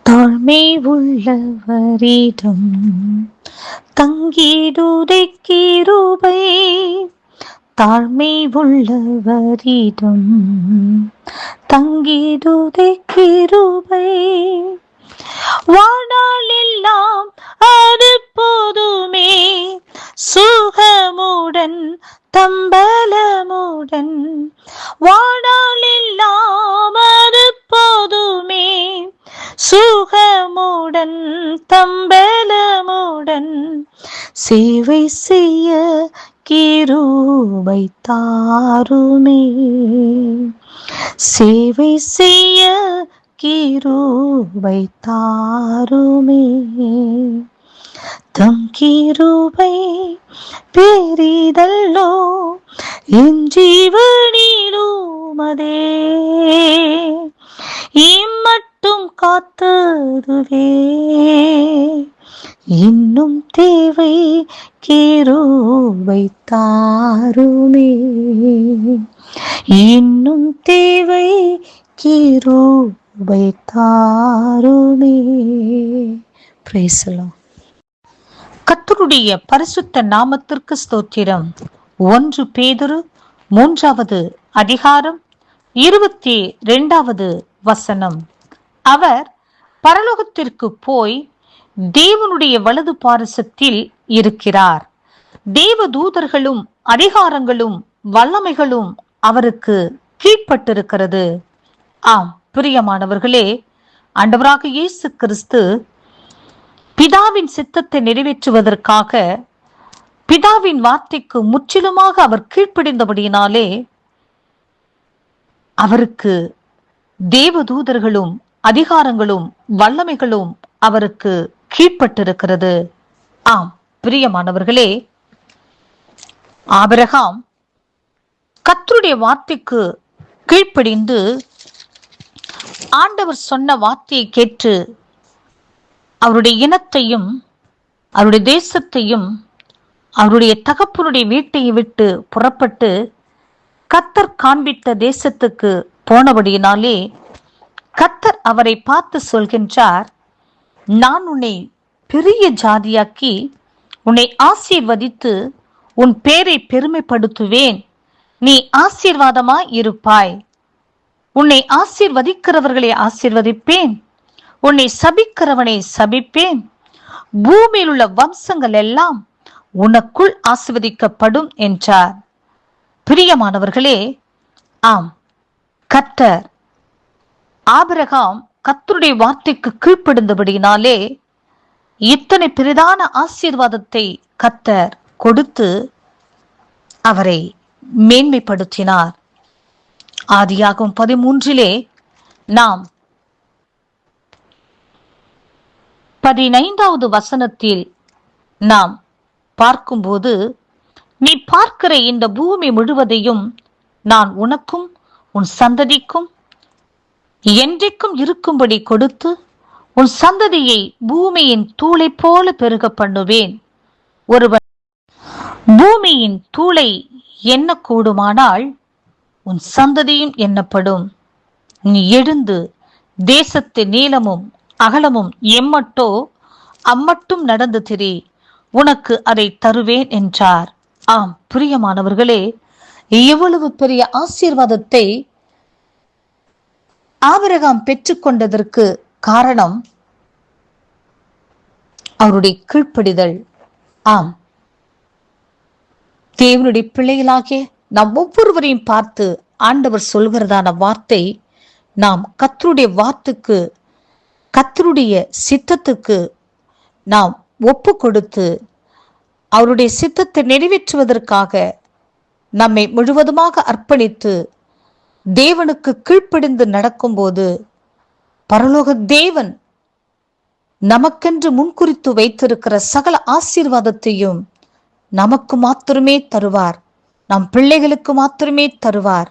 தாழ்மை உள்ளவரிடம் தங்கிடுதை கிருபை. தாழ்மை உள்ளவரிடம் தங்கிடுதை கிருபை. வாழ்நாளெல்லாம் அது போதுமே, சுகமுடன் தம்பலமுடன். வாழ்நாளெல்லாம் அது போதுமே, சுகமுடன் தம்பலமுடன். சேவை செய்ய கிருபை தாருமே, சேவை செய்ய கிருபை தாருமே. தம் கிருபை பெரிதல்லோ, என் ஜீவனிலும் அதே இம்மட்டும் காத்ததுவே. இன்னும் தேவை கிருபை தாருமே, இன்னும் தேவை கிருபை தாருமே. Praise the Lord. கர்த்தருடைய பரிசுத்த நாமத்திற்கு ஸ்தோத்திரம். 1 பேதுரு 3வது அதிகாரம் 22வது வசனம். அவர் பரலோகத்திற்கு போய் தேவனுடைய வலது பாரிசத்தில் இருக்கிறார். தேவதூதர்களும் அதிகாரங்களும் வல்லமைகளும் அவருக்கு கீழ்ப்பட்டிருக்கிறது. ஆம் பிரியமானவர்களே, ஆண்டவராக இயேசு கிறிஸ்து பிதாவின் சித்தத்தை நிறைவேற்றுவதற்காக பிதாவின் வார்த்தைக்கு முற்றிலுமாக அவர் கீழ்ப்படிந்தபடியினாலே அவருக்கு தேவதூதர்களும் அதிகாரங்களும் வல்லமைகளும் அவருக்கு கீழ்ப்பட்டிருக்கிறது. ஆம் பிரியமானவர்களே, ஆபிரகாம் கர்த்தருடைய வார்த்தைக்கு கீழ்ப்படிந்து ஆண்டவர் சொன்ன வார்த்தையை கேட்டு அவருடைய இனத்தையும் அவருடைய தேசத்தையும் அவருடைய தகப்பனுடைய வீட்டை விட்டு புறப்பட்டு கர்த்தர் காண்பித்த தேசத்துக்கு போனபடியினாலே கர்த்தர் அவரை பார்த்து சொல்கின்றார், நான் உன்னை பெரிய ஜாதியாக்கி உன்னை ஆசீர்வதித்து உன் பேரை பெருமைப்படுத்துவேன். நீ ஆசீர்வாதமாய் இருப்பாய். உன்னை ஆசீர்வதிக்கிறவர்களை ஆசீர்வதிப்பேன், உன்னை சபிக்கிறவனை சபிப்பேன். பூமியில் உள்ள வம்சங்கள் எல்லாம் உனக்குள் ஆசீர்வதிக்கப்படும் என்றார். பிரியமானவர்களே, ஆம் கர்த்தர் ஆபிரகாம் கர்த்தருடைய வார்த்தைக்கு கீழ்ப்படிந்தபடியினாலே இத்தனை பெரிதான ஆசீர்வாதத்தை கர்த்தர் கொடுத்து அவரை மேன்மைப்படுத்தினார். ஆதியாகமம் 13 நாம் 15வது வசனத்தில் நாம் பார்க்கும்போது, நீ பார்க்கிற இந்த பூமி முழுவதையும் நான் உனக்கும் உன் சந்ததிக்கும் என்றைக்கும் இருக்கும்படி கொடுத்து உன் சந்ததியை பூமியின் தூளை போல பெருக பண்ணுவேன். ஒருவன் பூமியின் தூளை எண்ண கூடுமானால் உன் சந்ததியும் எண்ணப்படும். நீ எழுந்து தேசத்தின் நீளமும் அகலமும் எம்மட்டோ அம்மட்டும் நடந்து திரி, உனக்கு அதை தருவேன் என்றார். ஆம் பிரியமானவர்களே, எவ்வளவு பெரிய ஆசீர்வாதத்தை ஆபிரகாம் பெற்றுக்கொண்டதற்கு காரணம் அவருடைய கீழ்ப்படிதல். ஆம், தேவனுடைய பிள்ளைகளாகிய நாம் ஒவ்வொருவரையும் பார்த்து ஆண்டவர் சொல்கிறதான வார்த்தை, நாம் கர்த்தருடைய வார்த்தைக்கு கர்த்தருடைய சித்தத்துக்கு நாம் ஒப்பு கொடுத்து அவருடைய சித்தத்தை நிறைவேற்றுவதற்காக நம்மை முழுவதுமாக அர்ப்பணித்து தேவனுக்கு கீழ்ப்படிந்து நடக்கும்போது பரலோக தேவன் நமக்கென்று முன்குறித்து வைத்திருக்கிற சகல ஆசீர்வாதத்தையும் நமக்கு மாத்திரமே தருவார், நம் பிள்ளைகளுக்கு மாத்திரமே தருவார்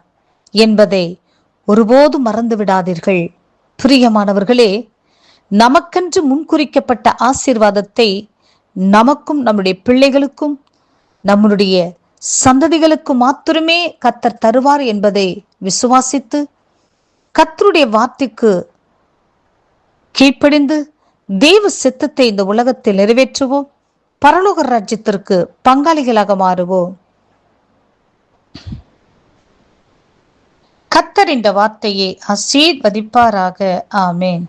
என்பதை ஒருபோதும் மறந்து விடாதீர்கள். பிரியமானவர்களே, நமக்கென்று முன்குறிக்கப்பட்ட ஆசீர்வாதத்தை நமக்கும் நம்முடைய பிள்ளைகளுக்கும் நம்முடைய சந்ததிகளுக்கு மாத்திரமே கர்த்தர் தருவார் என்பதை விசுவாசித்து கர்த்தருடைய வார்த்தைக்கு கீழ்ப்படிந்து தேவ சித்தத்தை இந்த உலகத்தில் நிறைவேற்றுவோம். பரலோக ராஜ்யத்திற்கு பங்காளிகளாக மாறுவோம். கர்த்தர் இந்த வார்த்தையை ஆசீர்வதிப்பாராக. ஆமேன்.